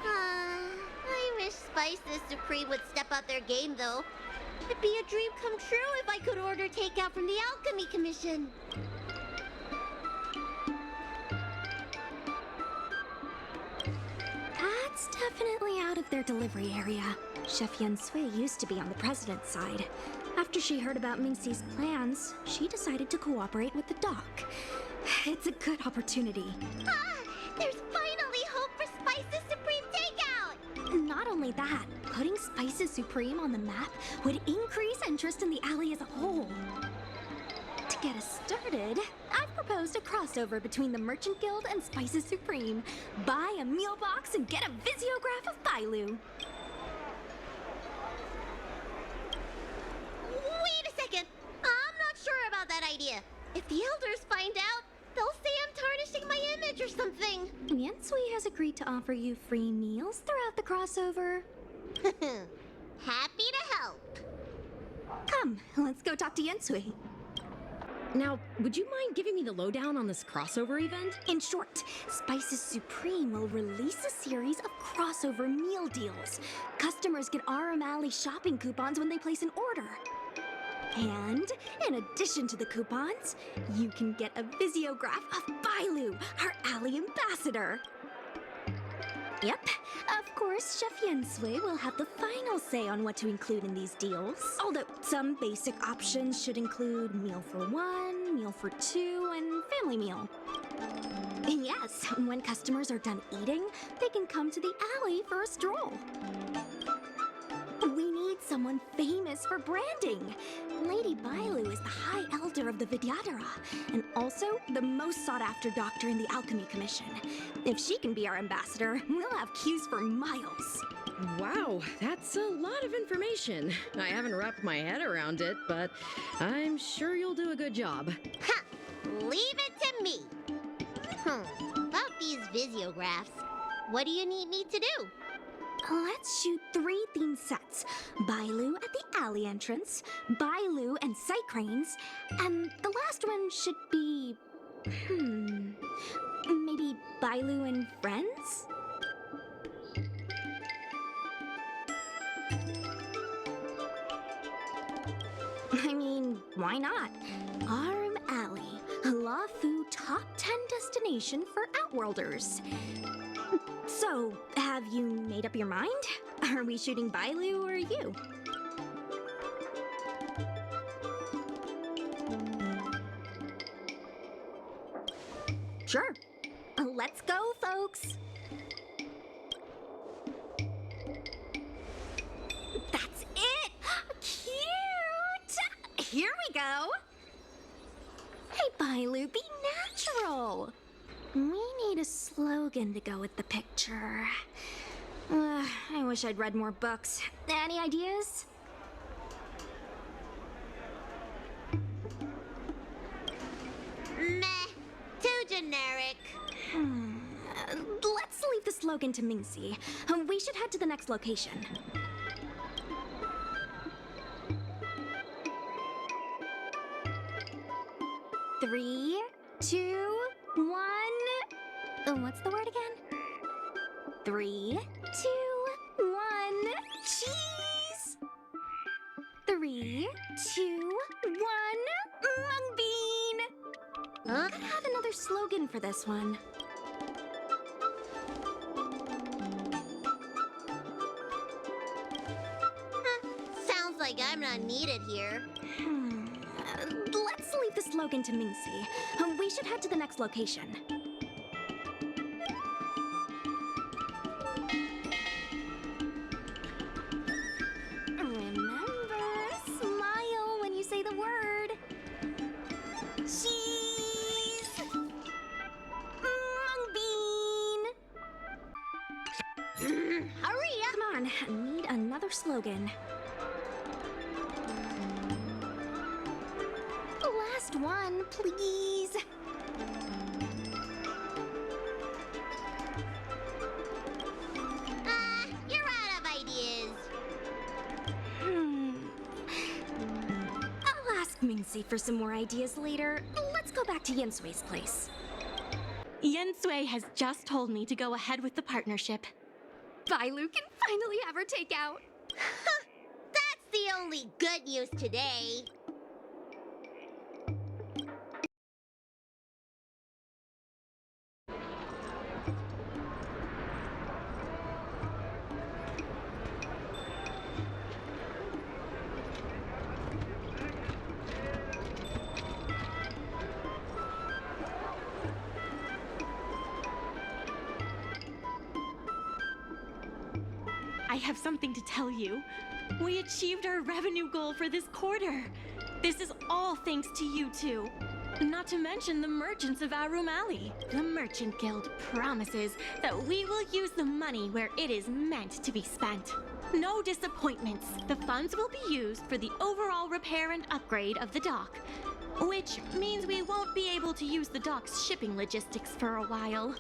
I wish Spices Supreme would step up their game, though. It'd be a dream come true if I could order takeout from the Alchemy Commission. That's definitely out of their delivery area. Chef Yen Sui used to be on the president's side. After she heard about Mingxi's plans, she decided to cooperate with the doc. It's a good opportunity. There's finally hope for Spices Supreme takeout! Not only that, putting Spices Supreme on the map would increase interest in the alley as a whole. To get us started, I've proposed a crossover between the Merchant Guild and Spices Supreme. Buy a meal box and get a visiograph of Bailu. Wait a second! I'm not sure about that idea. If the elders find out, they'll say I'm tarnishing my image or something. Yen Sui has agreed to offer you free meals throughout the crossover. Happy to help. Come, let's go talk to Yen Sui. Now, would you mind giving me the lowdown on this crossover event? In short, Spices Supreme will release a series of crossover meal deals. Customers get Aurum Alley shopping coupons when they place an order. And, in addition to the coupons, you can get a visiograph of Bailu, our alley ambassador. Yep, of course, Chef Yen Sui will have the final say on what to include in these deals. Although some basic options should include meal for one, meal for two, and family meal. And yes, when customers are done eating, they can come to the alley for a stroll. We need someone famous for branding. Lady Bailu is the High Elder of the Vidyadhara, and also the most sought-after doctor in the Alchemy Commission. If she can be our ambassador, we'll have queues for miles. Wow, that's a lot of information. I haven't wrapped my head around it, but I'm sure you'll do a good job. Ha! Leave it to me. About these visiographs, what do you need me to do? Let's shoot 3 theme sets. Bailu at the alley entrance, Bailu and sight cranes, and the last one should be... maybe Bailu and friends? I mean, why not? Aurum Alley, a LaFu top 10 destination for Outworlders. So, have you made up your mind? Are we shooting Bailu or you? Sure. Let's go, folks. That's it! Cute! Here we go. Hey, Bailu, be natural. We need a slogan to go with the picture. I wish I'd read more books. Any ideas? Meh. Too generic. Let's leave the slogan to Mingxi. We should head to the next location. Three, two, one. What's the word again? 3, 2, 1. Cheese! 3, 2, 1. Mung bean! Gotta have another slogan for this one. Sounds like I'm not needed here. Let's leave the slogan to Mingxi. We should head to the next location. Remember, smile when you say the word. Cheese! Mung bean! Hurry up! Come on, I need another slogan. Last one, please. You're out of ideas. I'll ask Mingxi for some more ideas later. Let's go back to Yensui's place. Yensui has just told me to go ahead with the partnership. Bailu can finally have her takeout. That's the only good news today. I have something to tell you. We achieved our revenue goal for this quarter. This is all thanks to you two. Not to mention the merchants of Aurum Alley. The Merchant Guild promises that we will use the money where it is meant to be spent. No disappointments. The funds will be used for the overall repair and upgrade of the dock, which means we won't be able to use the dock's shipping logistics for a while.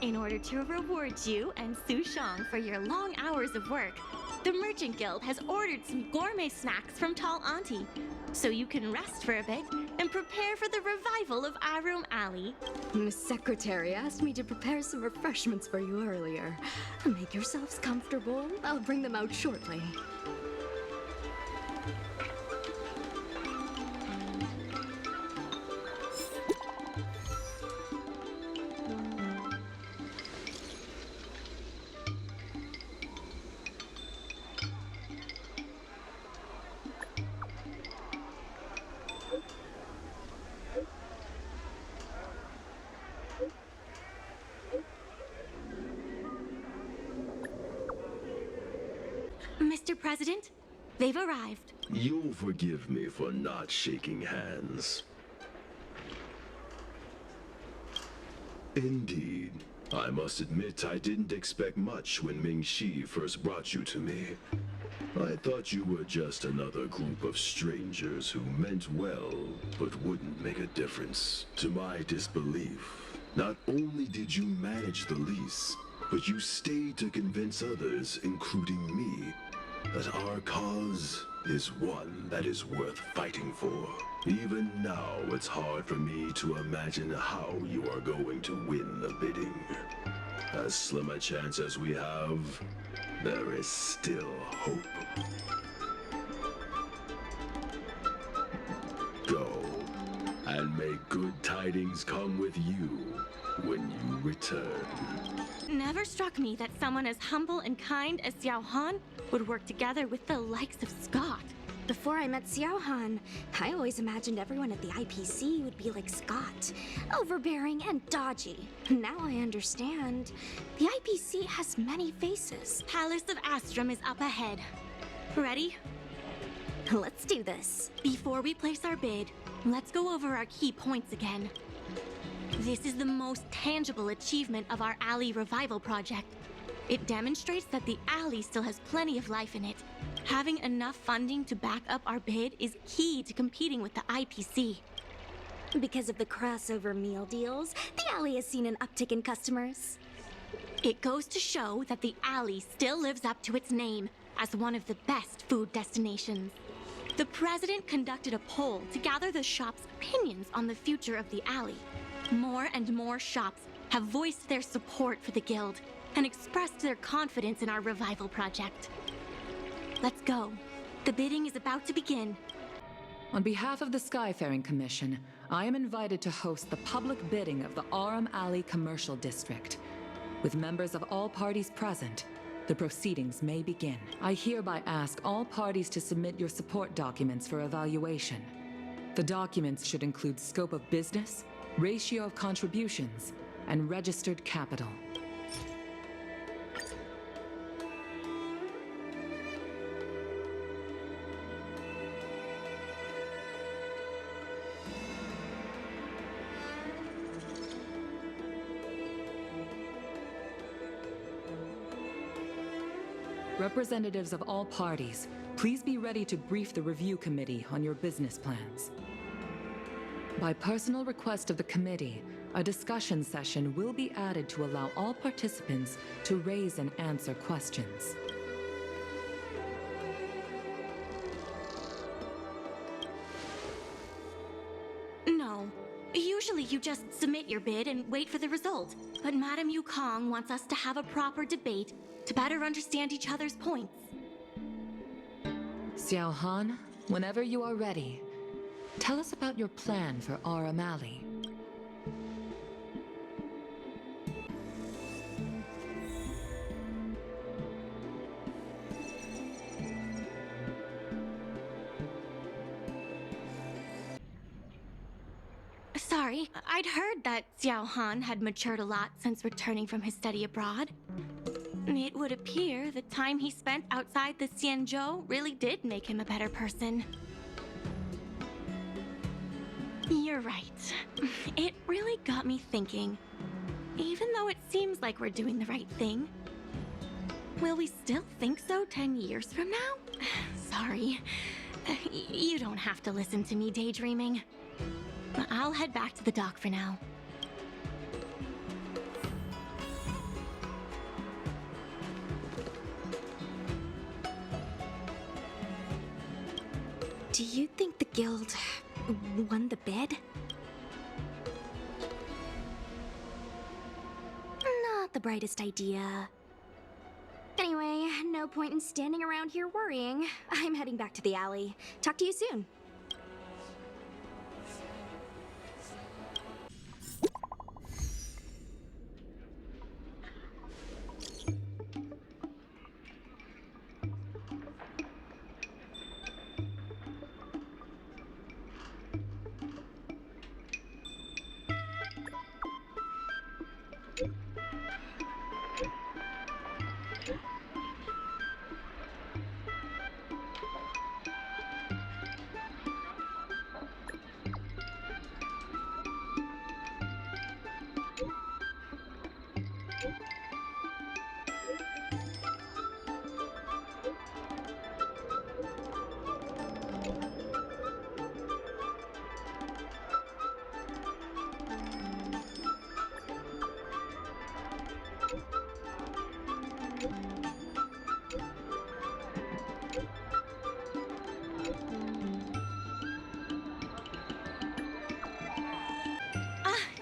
In order to reward you and Su Shang for your long hours of work, the Merchant Guild has ordered some gourmet snacks from Tall Auntie, so you can rest for a bit and prepare for the revival of Aurum Alley. Miss Secretary asked me to prepare some refreshments for you earlier. Make yourselves comfortable. I'll bring them out shortly. Mr. President, they've arrived. You'll forgive me for not shaking hands. Indeed. I must admit I didn't expect much when Mingxi first brought you to me. I thought you were just another group of strangers who meant well, but wouldn't make a difference. To my disbelief, not only did you manage the lease, but you stayed to convince others, including me, that our cause is one that is worth fighting for. Even now, it's hard for me to imagine how you are going to win the bidding. As slim a chance as we have, there is still hope. Go, and may good tidings come with you when you return. Never struck me that someone as humble and kind as Xiao Han would work together with the likes of Scott. before I met Xiaohan, I always imagined everyone at the IPC would be like Scott, overbearing and dodgy. Now I understand. The IPC has many faces. Palace of Astrum is up ahead. Ready? Let's do this. Before we place our bid, let's go over our key points again. This is the most tangible achievement of our alley revival project. It demonstrates that the alley still has plenty of life in it. Having enough funding to back up our bid is key to competing with the IPC. Because of the crossover meal deals, the alley has seen an uptick in customers. It goes to show that the alley still lives up to its name as one of the best food destinations. The president conducted a poll to gather the shop's opinions on the future of the alley. More and more shops have voiced their support for the guild and expressed their confidence in our revival project. Let's go. The bidding is about to begin. On behalf of the Skyfaring Commission, I am invited to host the public bidding of the Aurum Alley Commercial District. With members of all parties present, the proceedings may begin. I hereby ask all parties to submit your support documents for evaluation. The documents should include scope of business, ratio of contributions, and registered capital. Representatives of all parties, please be ready to brief the review committee on your business plans. By personal request of the committee, a discussion session will be added to allow all participants to raise and answer questions. No. Usually you just submit your bid and wait for the result. But Madame Yukong wants us to have a proper debate to better understand each other's points. Xiaohan, whenever you are ready, tell us about your plan for Aurum Alley. Sorry, I'd heard that Xiao Han had matured a lot since returning from his study abroad. It would appear the time he spent outside the Xianzhou really did make him a better person. You're right. It really got me thinking. Even though it seems like we're doing the right thing, will we still think so 10 years from now? Sorry. You don't have to listen to me daydreaming. I'll head back to the dock for now. Do you think the guild won the bid? Not the brightest idea. Anyway, no point in standing around here worrying. I'm heading back to the alley. Talk to you soon.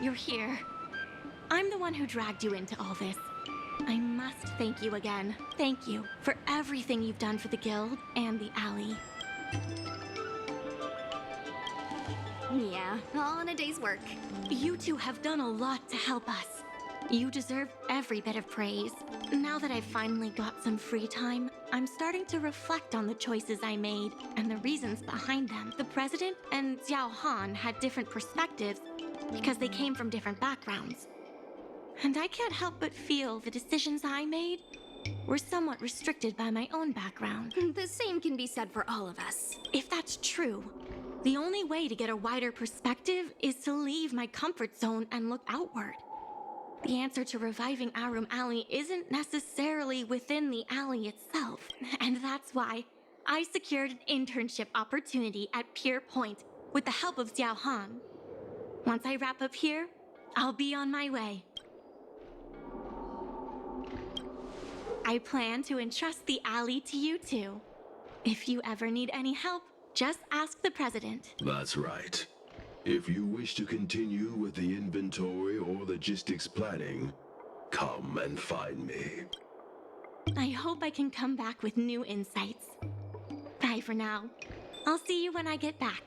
You're here. I'm the one who dragged you into all this. I must thank you again. Thank you for everything you've done for the guild and the alley. Yeah, all in a day's work. You two have done a lot to help us. You deserve every bit of praise. Now that I've finally got some free time, I'm starting to reflect on the choices I made and the reasons behind them. The president and Xiao Han had different perspectives because they came from different backgrounds. And I can't help but feel the decisions I made were somewhat restricted by my own background. The same can be said for all of us. If that's true, the only way to get a wider perspective is to leave my comfort zone and look outward. The answer to reviving Aurum Alley isn't necessarily within the alley itself, and that's why I secured an internship opportunity at Pier Point with the help of Xiao Han. Once I wrap up here, I'll be on my way. I plan to entrust the alley to you two. If you ever need any help, just ask the president. That's right. If you wish to continue with the inventory or logistics planning, come and find me. I hope I can come back with new insights. Bye for now. I'll see you when I get back.